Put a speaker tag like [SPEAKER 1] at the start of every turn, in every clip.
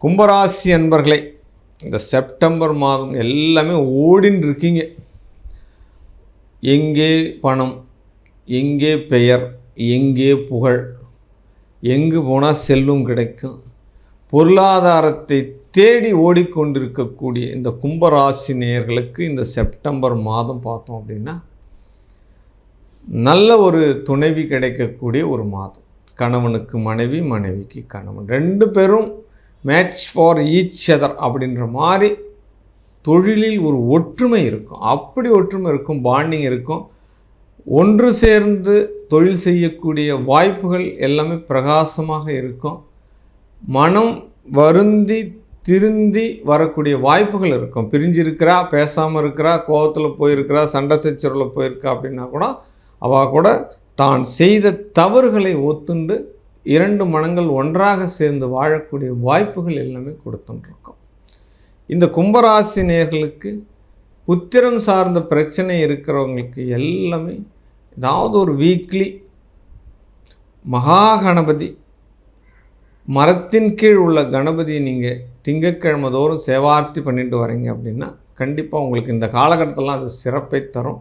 [SPEAKER 1] கும்பராசி அன்பர்களே, இந்த செப்டம்பர் மாதம் எல்லாமே ஓடின்னு இருக்கீங்க. எங்கே பணம், எங்கே பெயர், எங்கே புகழ், எங்கு போனால் செல்வம் கிடைக்கும், பொருளாதாரத்தை தேடி ஓடிக்கொண்டிருக்கக்கூடிய இந்த கும்பராசி நேயர்களுக்கு இந்த செப்டம்பர் மாதம் பார்த்தோம் அப்படின்னா நல்ல ஒரு துணைவி கிடைக்கக்கூடிய ஒரு மாதம். கணவனுக்கு மனைவி, மனைவிக்கு கணவன், ரெண்டு பேரும் மேட்ச் ஃபார் ஈச் அதர் அப்படின்ற மாதிரி தொழிலில் ஒரு ஒற்றுமை இருக்கும். அப்படி ஒற்றுமை இருக்கும், பாண்டிங் இருக்கும். ஒன்று சேர்ந்து தொழில் செய்யக்கூடிய வாய்ப்புகள் எல்லாமே பிரகாசமாக இருக்கும். மனம் வருந்தி திருந்தி வரக்கூடிய வாய்ப்புகள் இருக்கும். பிரிஞ்சிருக்கிறா, பேசாமல் இருக்கிறா, கோபத்தில் போயிருக்கிறா, சண்டை சச்சரவில் போயிருக்கா அப்படின்னா கூட அவள் கூட தான் செய்த தவறுகளை ஒத்துண்டு இரண்டு மனங்கள் ஒன்றாக சேர்ந்து வாழக்கூடிய வாய்ப்புகள் எல்லாமே கொடுத்துட்டுருக்கோம். இந்த கும்பராசி நேயர்களுக்கு புத்திரம் சார்ந்த பிரச்சனை இருக்கிறவங்களுக்கு எல்லாமே ஏதாவது ஒரு வீக்லி மகா கணபதி, மரத்தின் கீழ் உள்ள கணபதியை நீங்கள் திங்கட்கிழமை தோறும் சேவார்த்தி பண்ணிட்டு வரீங்க அப்படின்னா கண்டிப்பாக உங்களுக்கு இந்த காலகட்டத்திலாம் அது சிறப்பை தரும்.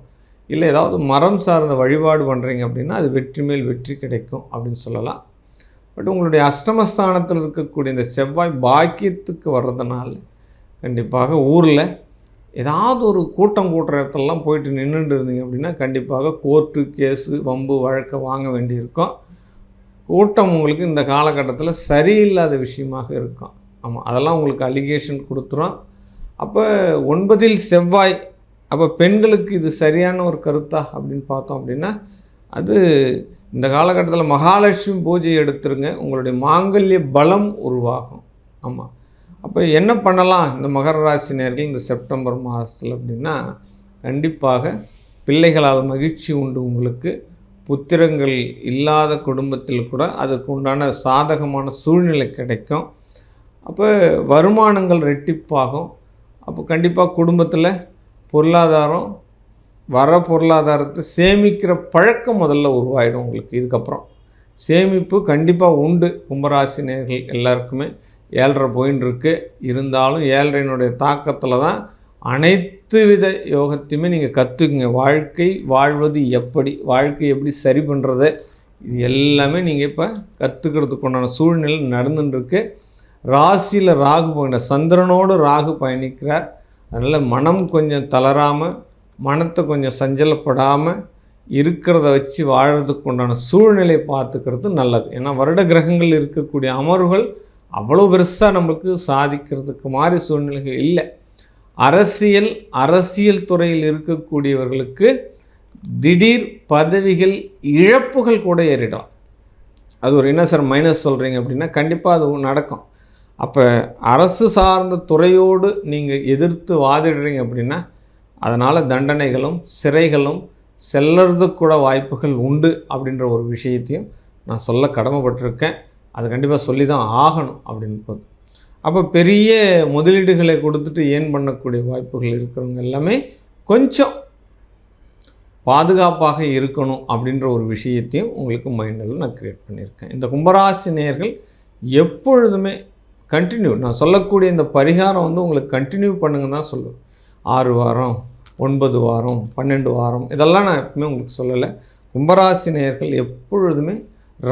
[SPEAKER 1] இல்லை ஏதாவது மரம் சார்ந்த வழிபாடு பண்ணுறீங்க அப்படின்னா அது வெற்றி மேல் வெற்றி கிடைக்கும் அப்படின்னு சொல்லலாம். பட் உங்களுடைய அஷ்டமஸ்தானத்தில் இருக்கக்கூடிய இந்த செவ்வாய் பாக்கியத்துக்கு வர்றதுனால கண்டிப்பாக ஊரில் ஏதாவது ஒரு கூட்டம் கூட்டுற இடத்துலலாம் போயிட்டு நின்றுட்டு இருந்தீங்க அப்படின்னா கண்டிப்பாக கோர்ட்டு கேஸு வம்பு வழக்கை வாங்க வேண்டியிருக்கும். கூட்டம் உங்களுக்கு இந்த காலகட்டத்தில் சரியில்லாத விஷயமாக இருக்கும். ஆமாம், அதெல்லாம் உங்களுக்கு அலிகேஷன் கொடுத்துரும். அப்போ 9 செவ்வாய், அப்போ பெண்களுக்கு இது சரியான ஒரு கருத்தா அப்படின்னு பார்த்தோம் அப்படின்னா அது இந்த காலகட்டத்தில் மகாலட்சுமி பூஜை எடுத்துருங்க, உங்களுடைய மாங்கல்ய பலம் உருவாகும். ஆமாம், அப்போ என்ன பண்ணலாம் இந்த மகர ராசி நேயர்கள் இந்த செப்டம்பர் மாதத்தில் அப்படின்னா கண்டிப்பாக பிள்ளைகளால் மகிழ்ச்சி உண்டு. உங்களுக்கு புத்திரங்கள் இல்லாத குடும்பத்தில் கூட அதற்கு உண்டான சாதகமான சூழ்நிலை கிடைக்கும். அப்போ வருமானங்கள் ரெட்டிப்பாகும். அப்போ கண்டிப்பாக குடும்பத்தில் பொருளாதாரம் பொருளாதாரத்தை சேமிக்கிற பழக்கம் முதல்ல உருவாயிடும் உங்களுக்கு. இதுக்கப்புறம் சேமிப்பு கண்டிப்பாக உண்டு. கும்பராசி நேயர்கள் எல்லாருக்குமே 7.5 போயின்னு இருக்குது. இருந்தாலும் 7.5னுடைய தாக்கத்தில் தான் அனைத்து வித யோகத்தையுமே நீங்கள் கற்றுக்குங்க. வாழ்க்கை வாழ்வது எப்படி, வாழ்க்கை எப்படி சரி பண்ணுறது, இது எல்லாமே நீங்கள் இப்போ கற்றுக்கிறதுக்கு உண்டான சூழ்நிலை நடந்துட்டுருக்கு. ராசியில் ராகு போகிற சந்திரனோடு ராகு பயணிக்கிறார். அதனால் மனம் கொஞ்சம் தளராமல், மனத்தை கொஞ்சம் சஞ்சலப்படாமல் இருக்கிறத வச்சு வாழறதுக்கு உண்டான சூழ்நிலை பார்த்துக்கிறது நல்லது. ஏன்னா வருட கிரகங்கள் இருக்கக்கூடிய அமர்வுகள் அவ்வளோ பெருசாக நம்மளுக்கு சாதிக்கிறதுக்கு மாதிரி சூழ்நிலைகள் இல்லை. அரசியல் துறையில் இருக்கக்கூடியவர்களுக்கு திடீர் பதவிகள் இழப்புகள் கூட ஏறிடும். அது ஒரு என்ன சார் மைனஸ் சொல்கிறீங்க அப்படின்னா கண்டிப்பாக அது நடக்கும். அப்போ அரசு சார்ந்த துறையோடு நீங்கள் எதிர்த்து வாதிடுறீங்க அப்படின்னா அதனால் தண்டனைகளும் சிறைகளும் செல்லறதுக்கு கூட வாய்ப்புகள் உண்டு அப்படின்ற ஒரு விஷயத்தையும் நான் சொல்ல கடமைப்பட்டிருக்கேன். அது கண்டிப்பாக சொல்லி தான் ஆகணும் அப்படின்றது. அப்போ பெரிய முதலீடுகளை கொடுத்துட்டு ஏன் பண்ணக்கூடிய வாய்ப்புகள் இருக்கிறவங்க எல்லாமே கொஞ்சம் பாதுகாப்பாக இருக்கணும் அப்படின்ற ஒரு விஷயத்தையும் உங்களுக்கு மைண்டில் நான் க்ரியேட் பண்ணியிருக்கேன். இந்த கும்பராசி நேயர்கள் எப்பொழுதுமே கண்டினியூ, நான் சொல்லக்கூடிய இந்த பரிகாரம் உங்களுக்கு கண்டினியூ பண்ணுங்கன்னு தான் சொல்லுவேன். 6 வாரம் 9 வாரம் 12 வாரம் இதெல்லாம் நான் எப்பவுமே உங்களுக்கு சொல்லலை. கும்பராசி நேயர்கள் எப்பொழுதுமே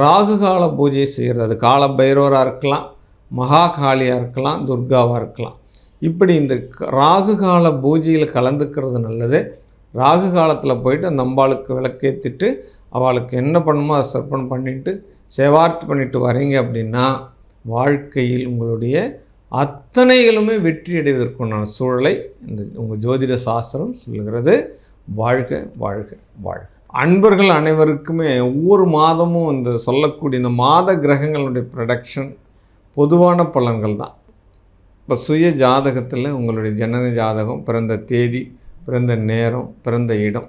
[SPEAKER 1] ராகு கால பூஜை செய்கிறது, அது கால பைரவராக இருக்கலாம், மகா காளியாக இருக்கலாம், துர்காவாக இருக்கலாம். இப்படி இந்த ராகு கால பூஜையில் கலந்துக்கிறது நல்லது. ராகு காலத்தில் போயிட்டு அந்த அம்பாளுக்கு விளக்கேற்றிட்டு அவளுக்கு என்ன பண்ணுமோ அதை சர்ப்பணம் பண்ணிவிட்டு சேவார்த்தி பண்ணிவிட்டு வரீங்க அப்படின்னா வாழ்க்கையில் உங்களுடைய அத்தனைகளுமே வெற்றி அடைவதற்குண்டான சூழலை இந்த உங்கள் ஜோதிட சாஸ்திரம் சொல்லுகிறது. வாழ்க வாழ்க வாழ்க. அன்பர்கள் அனைவருக்குமே ஒவ்வொரு மாதமும் இந்த சொல்லக்கூடிய இந்த மாத கிரகங்களுடைய ப்ரொடக்ஷன் பொதுவான பலன்கள் தான். இப்போ சுய ஜாதகத்தில் உங்களுடைய ஜனன ஜாதகம், பிறந்த தேதி, பிறந்த நேரம், பிறந்த இடம்,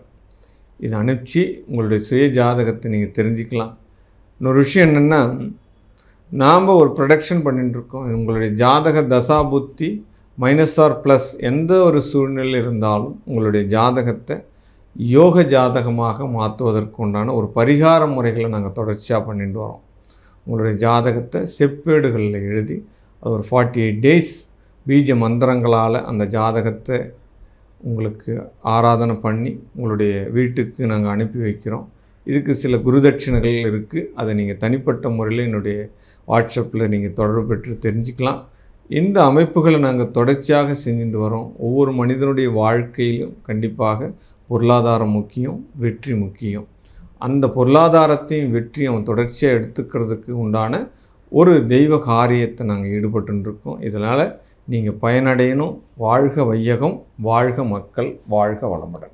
[SPEAKER 1] இது அனுப்பிச்சு உங்களுடைய சுய ஜாதகத்தை நீங்கள் தெரிஞ்சுக்கலாம். இன்னொரு விஷயம் என்னென்னா, நாம் ஒரு ப்ரொடக்ஷன் பண்ணிட்டுருக்கோம். உங்களுடைய ஜாதக தசா புத்தி மைனஸ் ஆர் ப்ளஸ் எந்த ஒரு சூழ்நிலை இருந்தாலும் உங்களுடைய ஜாதகத்தை யோக ஜாதகமாக மாற்றுவதற்கு உண்டான ஒரு பரிகார முறைகளை நாங்கள் தொடர்ச்சியாக பண்ணிட்டு வரோம். உங்களுடைய ஜாதகத்தை செப்பேடுகளில் எழுதி அது ஒரு 48 டேஸ் பீஜ மந்திரங்களால் அந்த ஜாதகத்தை உங்களுக்கு ஆராதனை பண்ணி உங்களுடைய வீட்டுக்கு நாங்கள் அனுப்பி வைக்கிறோம். இதுக்கு சில குருதட்சிணைகள் இருக்குது. அதை நீங்கள் தனிப்பட்ட முறையில் என்னுடைய வாட்ஸ்அப்பில் நீங்கள் தொடர்பு பெற்று தெரிஞ்சுக்கலாம். இந்த அமைப்புகளை நாங்கள் தொடர்ச்சியாக செஞ்சுட்டு வரோம். ஒவ்வொரு மனிதனுடைய வாழ்க்கையிலும் கண்டிப்பாக பொருளாதாரம் முக்கியம், வெற்றி முக்கியம். அந்த பொருளாதாரத்தையும் வெற்றியும் அவன் தொடர்ச்சியாக எடுத்துக்கிறதுக்கு உண்டான ஒரு தெய்வ காரியத்தை நாங்கள் ஈடுபட்டுருக்கோம். இதனால் நீங்கள் பயனடையணும். வாழ்க வையகம், வாழ்க மக்கள், வாழ்க வளமுடன்.